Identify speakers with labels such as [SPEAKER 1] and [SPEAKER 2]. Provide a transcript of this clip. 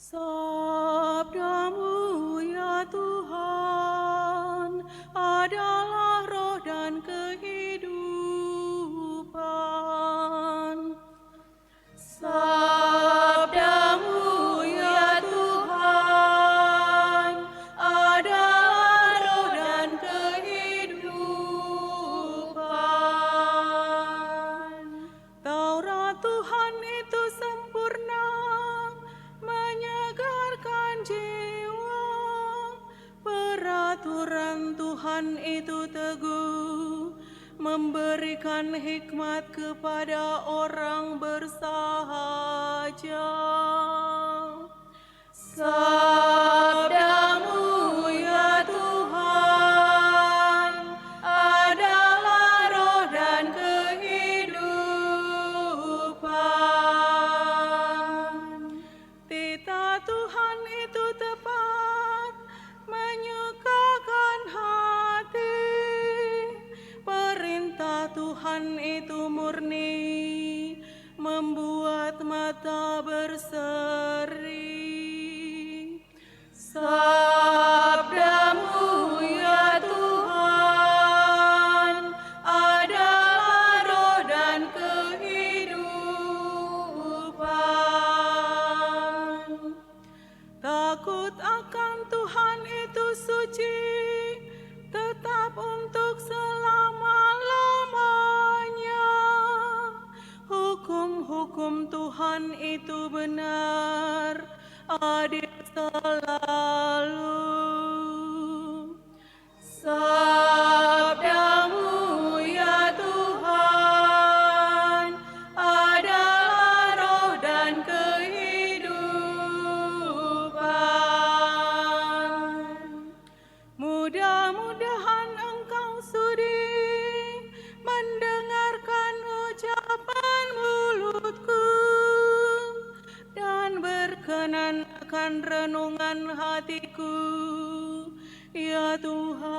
[SPEAKER 1] Sabdamu ya Tuhan adalah roh dan kehidupan. Sabdamu ya Tuhan adalah roh dan kehidupan. Taurat Tuhan itu sempurna, menyegarkan jiwa. Peraturan Tuhan itu teguh, memberikan hikmat kepada orang bersahaja. Sabdamu ya Tuhan adalah roh dan kehidupan. Titah Tuhan itu tepat, menyukakan hati. Perintah Tuhan itu murni, membuat mata berseri. Sabdamu ya Tuhan adalah roh dan kehidupan. Takut akan Tuhan itu suci, tetap untuk selama-lamanya. Hukum-hukum Tuhan itu benar, adil selalu. Sabdamu ya Tuhan adalah roh dan kehidupan. Mudah-mudahan engkau sudi mendengarkan ucapan mulutku dan berkenan akan renungan hatiku, ya Tuhan.